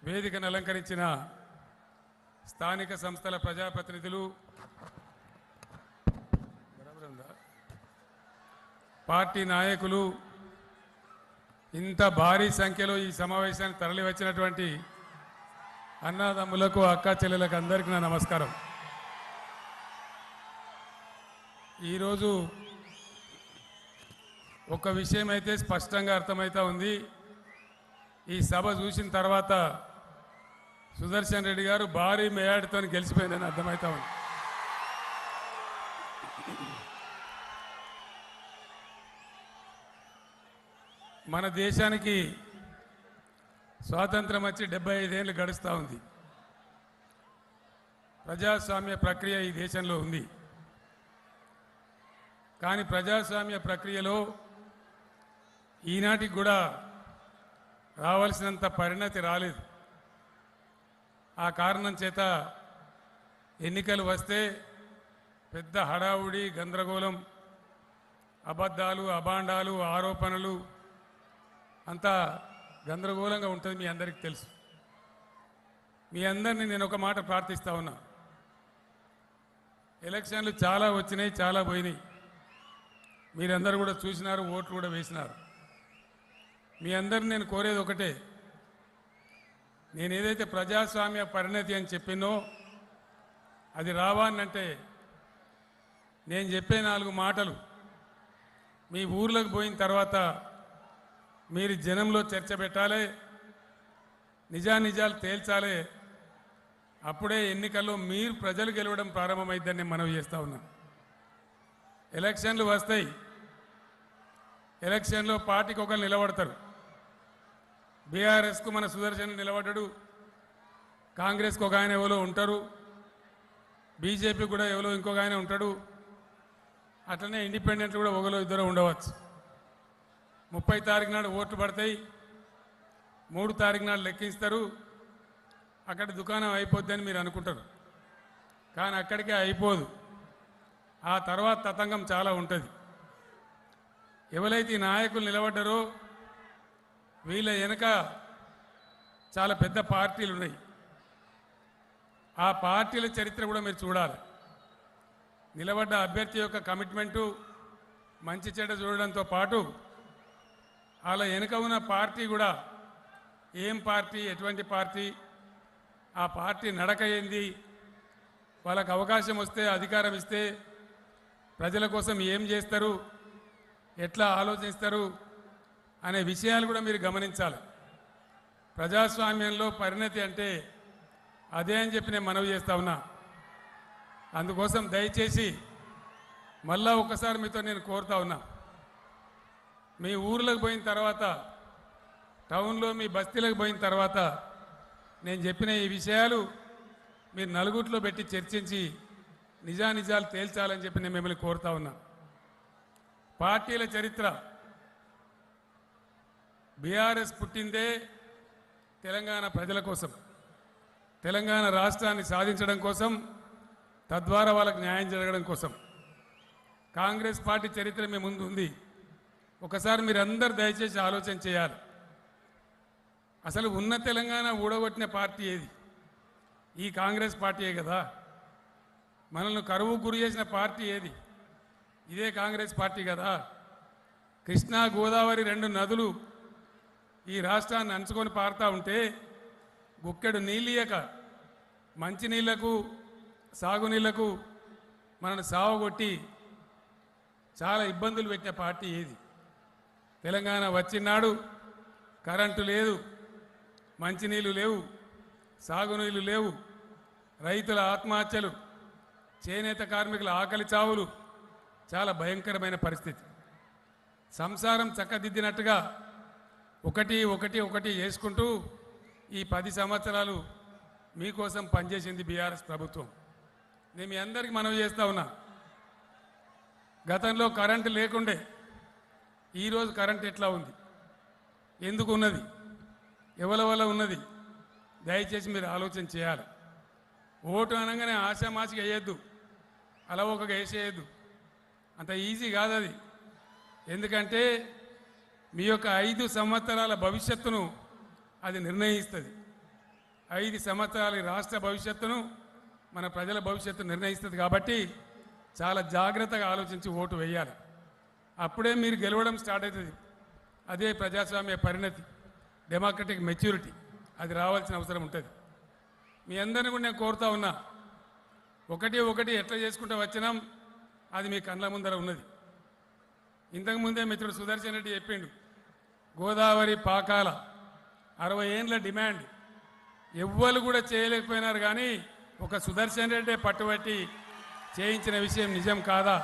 వేదికను అలంకరించిన స్థానిక సంస్థల ప్రజాప్రతినిధులు, పార్టీ నాయకులు, ఇంత భారీ సంఖ్యలో ఈ సమావేశానికి తరలి వచ్చినటువంటి అన్నదమ్ములకు, అక్క చెల్లెలకు అందరికీ నా నమస్కారం. ఈరోజు ఒక విషయం అయితే స్పష్టంగా అర్థమవుతా ఉంది. ఈ సభ చూసిన తర్వాత సుదర్శన్ రెడ్డి గారు భారీ మేయాడితో గెలిచిపోయిందని అర్థమవుతా ఉంది. మన దేశానికి స్వాతంత్రం వచ్చి 75 ఏళ్ళు గడుస్తూ ఉంది. ప్రజాస్వామ్య ప్రక్రియ ఈ దేశంలో ఉంది. కానీ ప్రజాస్వామ్య ప్రక్రియలో ఈనాటికి కూడా రావాల్సినంత పరిణతి రాలేదు. ఆ కారణం చేత ఎన్నికలు వస్తే పెద్ద హడావుడి, గందరగోళం, అబద్ధాలు, అభాండాలు, ఆరోపణలు అంతా గందరగోళంగా ఉంటుంది. మీ అందరికీ తెలుసు. మీ అందరినీ నేను ఒక మాట ప్రార్థిస్తా ఉన్నా. ఎలక్షన్లు చాలా వచ్చినాయి, చాలా పోయినాయి. మీరందరూ కూడా చూసినారు, ఓట్లు కూడా వేసినారు. మీ అందరిని నేను కోరేది ఒకటే, నేను ఏదైతే ప్రజాస్వామ్య పరిణతి అని చెప్పినో అది రావాలంటే నేను చెప్పే 4 మాటలు మీ ఊర్లోకి పోయిన తర్వాత మీరు జనంలో చర్చ పెట్టాలి, నిజానిజాలు తేల్చాలి. అప్పుడే ఎన్నికల్లో మీరు ప్రజలు గెలవడం ప్రారంభమైద్దని నేను మనవి చేస్తా ఉన్నా. ఎలక్షన్లు వస్తాయి. ఎలక్షన్లో పార్టీకి ఒకరు నిలబడతారు. బీఆర్ఎస్కు మన సుదర్శన్ నిలబడ్డాడు, కాంగ్రెస్కి ఒక ఆయన ఎవరో ఉంటారు, బీజేపీ కూడా ఎవరో ఇంకొక ఆయన ఉంటాడు, అట్లనే ఇండిపెండెంట్ కూడా ఒకరో ఇద్దరు ఉండవచ్చు. 30 తారీఖు నాడు ఓట్లు పడతాయి, 3 తారీఖు నాడు లెక్కిస్తారు. అక్కడ దుకాణం అయిపోద్దని మీరు అనుకుంటారు, కానీ అక్కడికే అయిపోదు. ఆ తర్వాత తతంగం చాలా ఉంటుంది. ఎవరైతే ఈ నాయకులు నిలబడ్డారో వీళ్ళ వెనక చాలా పెద్ద పార్టీలు ఉన్నాయి. ఆ పార్టీల చరిత్ర కూడా మీరు చూడాలి. నిలబడ్డ అభ్యర్థి యొక్క కమిట్మెంటు, మంచి చెడ్డ చూడడంతో పాటు అలా వెనుక ఉన్న పార్టీ కూడా ఏం పార్టీ, ఎటువంటి పార్టీ, ఆ పార్టీ నడక ఏంది, వాళ్ళకు అవకాశం వస్తే, అధికారం ఇస్తే ప్రజల కోసం ఏం చేస్తారు, ఎట్లా ఆలోచిస్తారు అనే విషయాలు కూడా మీరు గమనించాలి. ప్రజాస్వామ్యంలో పరిణతి అంటే అదే అని చెప్పి నేను మనవి చేస్తా ఉన్నా. అందుకోసం దయచేసి మళ్ళా ఒకసారి మీతో నేను కోరుతా ఉన్నా, మీ ఊర్లకు పోయిన తర్వాత, టౌన్లో మీ బస్తీలకు పోయిన తర్వాత నేను చెప్పిన ఈ విషయాలు మీరు నలుగురిలో పెట్టి చర్చించి నిజానిజాలు తేల్చాలని చెప్పి నేను మిమ్మల్ని కోరుతా ఉన్నా. పార్టీల చరిత్ర, బీఆర్ఎస్ పుట్టిందే తెలంగాణ ప్రజల కోసం, తెలంగాణ రాష్ట్రాన్ని సాధించడం కోసం, తద్వారా వాళ్ళకు న్యాయం జరగడం కోసం. కాంగ్రెస్ పార్టీ చరిత్ర మీ ముందు ఉంది. ఒకసారి మీరు అందరు దయచేసి ఆలోచన చేయాలి. అసలు ఉన్న తెలంగాణ ఊడగొట్టిన పార్టీ ఏది? ఈ కాంగ్రెస్ పార్టీయే కదా. మనల్ని కరువు గురి చేసిన పార్టీ ఏది? ఇదే కాంగ్రెస్ పార్టీ కదా. కృష్ణా, గోదావరి 2 నదులు ఈ రాష్ట్రాన్ని అంచుకొని పారుతూ ఉంటే గుక్కెడు నీళ్ళియక మంచినీళ్లకు, సాగునీళ్లకు మనల్ని సావగొట్టి చాలా ఇబ్బందులు పెట్టిన పార్టీ ఏది? తెలంగాణ వచ్చినాడు కరెంటు లేదు, మంచినీళ్ళు లేవు, సాగునీళ్ళు లేవు, రైతుల ఆత్మహత్యలు, చేనేత కార్మికుల ఆకలి చావులు, చాలా భయంకరమైన పరిస్థితి. సంసారం చక్కదిద్దినట్టుగా ఒకటి ఒకటి ఒకటి చేసుకుంటూ ఈ 10 సంవత్సరాలు మీకోసం పనిచేసింది బీఆర్ఎస్ ప్రభుత్వం. నేను మీ అందరికీ మనవి చేస్తా ఉన్నా, గతంలో కరెంటు లేకుండే ఈరోజు కరెంట్ ఎట్లా ఉంది, ఎందుకు ఉన్నది, ఎవరి వల్ల ఉన్నది, దయచేసి మీరు ఆలోచన చేయాలి. ఓటు అనగానే ఆశామాసిగా వేయద్దు, అలా ఒక వేసేయద్దు. అంత ఈజీ కాదు అది. ఎందుకంటే మీ యొక్క 5 సంవత్సరాల భవిష్యత్తును అది నిర్ణయిస్తుంది. 5 సంవత్సరాల ఈ రాష్ట్ర భవిష్యత్తును మన ప్రజల భవిష్యత్తు నిర్ణయిస్తుంది కాబట్టి చాలా జాగ్రత్తగా ఆలోచించి ఓటు వేయాలి. అప్పుడే మీరు గెలవడం స్టార్ట్ అవుతుంది. అదే ప్రజాస్వామ్య పరిణతి, డెమోక్రటిక్ మెచ్యూరిటీ అది రావాల్సిన అవసరం ఉంటుంది. మీ అందరిని కూడా నేను కోరుతా ఉన్నా, ఒకటి ఎట్లా చేసుకుంటూ వచ్చినాం అది మీ కళ్ళ ముందర ఉన్నది. ఇంతకుముందే మిత్రుడు సుదర్శన్ రెడ్డి చెప్పిండు, గోదావరి పాకాల 60 ఏండ్ల డిమాండ్ ఎవ్వరు కూడా చేయలేకపోయినారు. కానీ ఒక సుదర్శన్ రెడ్డి పట్టుబట్టి చేయించిన విషయం నిజం కాదా?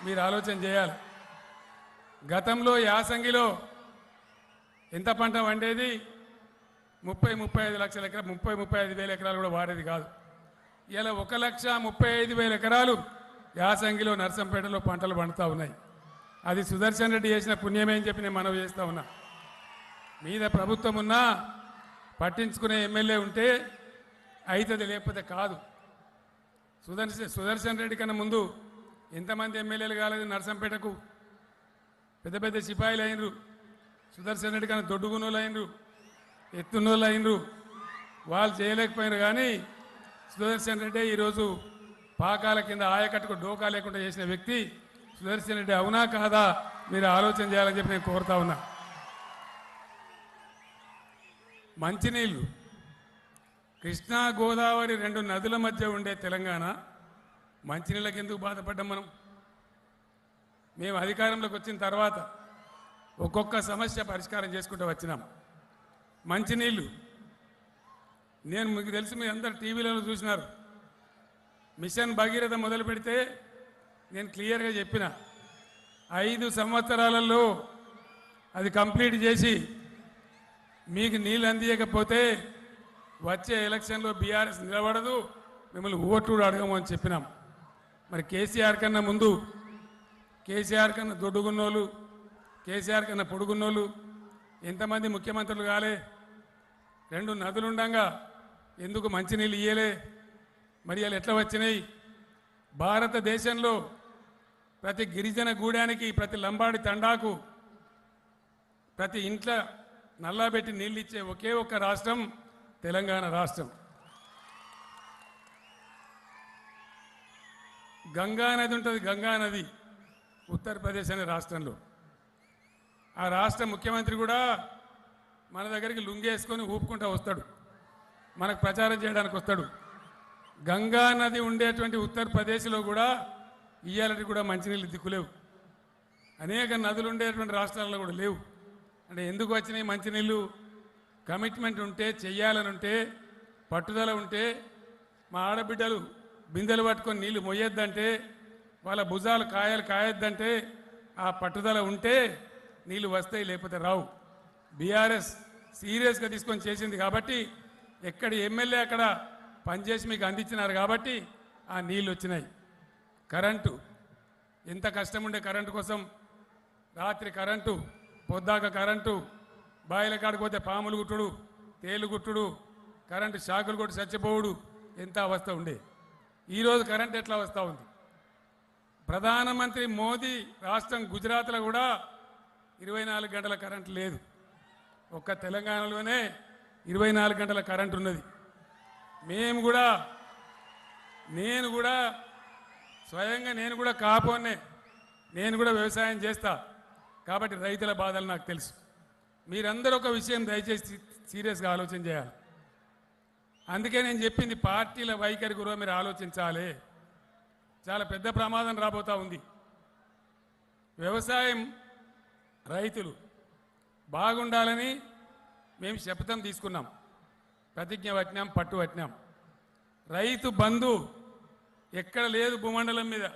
మీరు ఆలోచన చేయాలి. గతంలో యాసంగిలో ఎంత పంట వండేది? 30-35 లక్షల ఎకరాలు, 30-35 వేల ఎకరాలు కూడా వాడేది కాదు. ఇలా 1,35,000 ఎకరాలు యాసంగిలో నర్సంపేటలో పంటలు పండుతూ ఉన్నాయి. అది సుదర్శన్ రెడ్డి చేసిన పుణ్యమే అని చెప్పి నేను మనవి చేస్తూ ఉన్నా. మీద ప్రభుత్వం ఉన్నా పట్టించుకునే ఎమ్మెల్యే ఉంటే అవుతుంది, లేకపోతే కాదు. సుదర్శన్ రెడ్డి కన్నా ముందు ఎంతమంది ఎమ్మెల్యేలు కాలేదు నర్సంపేటకు? పెద్ద పెద్ద సిపాయిలు అయినరు. సుదర్శన్ రెడ్డి కన్నా దొడ్డుగునోళ్ళు అయినరు, ఎత్తున్నోళ్ళు అయినరు. వాళ్ళు చేయలేకపోయినారు. కానీ సుదర్శన్ రెడ్డి ఈరోజు పాకాల కింద ఆయకట్టుకు డోకా లేకుండా చేసిన వ్యక్తి సుదర్శన్ రెడ్డి. అవునా కాదా? మీరు ఆలోచన చేయాలని చెప్పి నేను కోరుతా ఉన్నా. మంచినీళ్ళు, కృష్ణా గోదావరి 2 నదుల మధ్య ఉండే తెలంగాణ మంచినీళ్ళకి ఎందుకు బాధపడ్డాం మనం? మేము అధికారంలోకి వచ్చిన తర్వాత ఒక్కొక్క సమస్య పరిష్కారం చేసుకుంటూ వచ్చినాం. మంచినీళ్ళు, నేను మీకు తెలుసు, మీరు అందరు టీవీలలో చూసినారు. మిషన్ భగీరథ మొదలు పెడితే నేను క్లియర్గా చెప్పిన 5 సంవత్సరాలలో అది కంప్లీట్ చేసి మీకు నీళ్ళు అందియకపోతే వచ్చే ఎలక్షన్లో బీఆర్ఎస్ నిలబడదు, మిమ్మల్ని ఓటు అడగము అని చెప్పినాం. మరి కేసీఆర్ కన్నా ముందు, కేసీఆర్ కన్నా దొడ్డుగున్నోళ్ళు, కేసీఆర్ కన్నా పొడుగున్నోళ్ళు ఎంతమంది ముఖ్యమంత్రులు కాలే? 2 నదులు ఉండగా ఎందుకు మంచినీళ్ళు ఇయ్యలే? మరి అలా ఎట్లా వచ్చినాయి? భారతదేశంలో ప్రతి గిరిజన గూడానికి, ప్రతి లంబాడి తండాకు, ప్రతి ఇంట్లో నల్లాబెట్టి నీళ్ళు ఇచ్చే ఒకే ఒక్క రాష్ట్రం తెలంగాణ రాష్ట్రం. గంగా నది ఉంటుంది, గంగా నది ఉత్తరప్రదేశ్ అనే రాష్ట్రంలో. ఆ రాష్ట్ర ముఖ్యమంత్రి కూడా మన దగ్గరికి లుంగేసుకొని ఊపుకుంటూ వస్తాడు, మనకు ప్రచారం చేయడానికి వస్తాడు. గంగా నది ఉండేటువంటి ఉత్తరప్రదేశ్లో కూడా ఇయ్యాలటి కూడా మంచినీళ్ళు దిక్కులేవు. అనేక నదులు ఉండేటువంటి రాష్ట్రాల్లో కూడా లేవు. అంటే ఎందుకు వచ్చినాయి మంచినీళ్ళు? కమిట్మెంట్ ఉంటే, చెయ్యాలని ఉంటే, పట్టుదల ఉంటే, మా ఆడబిడ్డలు బిందెలు పట్టుకొని నీళ్లు మొయ్యొద్దంటే, వాళ్ళ భుజాలు కాయొద్దంటే, ఆ పట్టుదల ఉంటే నీళ్లు వస్తాయి, లేకపోతే రావు. బీఆర్ఎస్ సీరియస్గా తీసుకొని చేసింది కాబట్టి ఎక్కడ ఎమ్మెల్యే అక్కడ పనిచేసి మీకు అందించినారు కాబట్టి ఆ నీళ్ళు వచ్చినాయి. కరెంటు, ఎంత కష్టం ఉండే కరెంటు కోసం. రాత్రి కరెంటు, పొద్దాక కరెంటు, బాయిల కాడిపోతే పాములు గుట్టుడు, తేలు గుట్టుడు, కరెంటు షాకులు కొట్టి చచ్చిపోవుడు, ఎంత అవస్థ ఉండే. ఈరోజు కరెంట్ ఎట్లా వస్తూ ఉంది? ప్రధానమంత్రి మోదీ రాష్ట్రం గుజరాత్లో కూడా 24 గంటల కరెంటు లేదు. ఒక్క తెలంగాణలోనే 24 గంటల కరెంటు ఉన్నది. నేను కూడా స్వయంగా నేను కూడా కాపోనే, నేను కూడా వ్యవసాయం చేస్తా కాబట్టి రైతుల బాధలు నాకు తెలుసు. మీరందరూ ఒక విషయం దయచేసి సీరియస్గా ఆలోచన చేయాలి. అందుకే నేను చెప్పింది, పార్టీల వైఖరి గురించి మీరు ఆలోచించాలి. చాలా పెద్ద ప్రమాదం రాబోతా ఉంది. వ్యవసాయం, రైతులు బాగుండాలని మేము శపథం తీసుకున్నాం, ప్రతిజ్ఞ పట్టినాం, పట్టు పట్టినాం. రైతు బంధు ఎక్కడ లేదు భూమండలం మీద.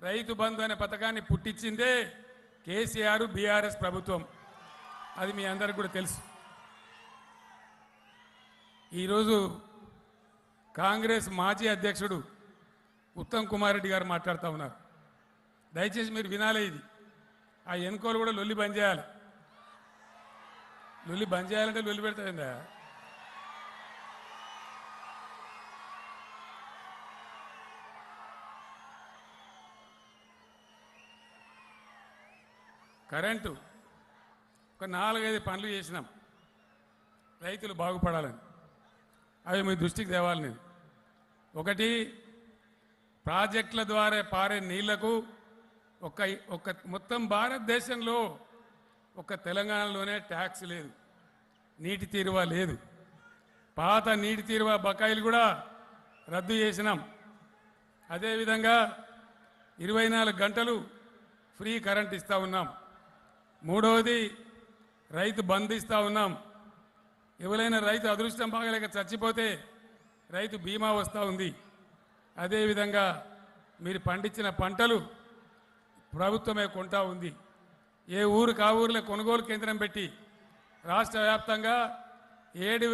రైతు బంధు అనే పథకాన్ని పుట్టించిందే కేసీఆర్, బీఆర్ఎస్ ప్రభుత్వం. అది మీ అందరికీ కూడా తెలుసు. ఈరోజు కాంగ్రెస్ మాజీ అధ్యక్షుడు ఉత్తమ్ కుమార్ రెడ్డి గారు మాట్లాడుతూ ఉన్నారు. దయచేసి మీరు వినాలి. ఇది ఆ ఎన్నికలు కూడా లొల్లి బంద్ చేయాలి. లొల్లి బంద్ చేయాలంటే లొల్లి పెడతాయిందా? కరెంటు ఒక 4-5 పనులు చేసినాం రైతులు బాగుపడాలని. అవి మీ దృష్టికి తేవాలి నేను. ఒకటి, ప్రాజెక్టుల ద్వారా పారే నీళ్లకు ఒక ఒక మొత్తం భారతదేశంలో ఒక తెలంగాణలోనే ట్యాక్స్ లేదు, నీటి తీరువ లేదు. పాత నీటి తీరువ బకాయిలు కూడా రద్దు చేసినాం. అదేవిధంగా 24 గంటలు ఫ్రీ కరెంట్ ఇస్తూ ఉన్నాం. మూడవది, రైతు బంద్ ఇస్తూ ఉన్నాం. ఎవరైనా రైతు అదృష్టం బాగలేక చచ్చిపోతే రైతు బీమా వస్తూ ఉంది. అదేవిధంగా మీరు పండించిన పంటలు ప్రభుత్వమే కొంటా ఉంది. ఏ ఊరు కా ఊరిలో కొనుగోలు కేంద్రం పెట్టి రాష్ట్ర వ్యాప్తంగా 7,000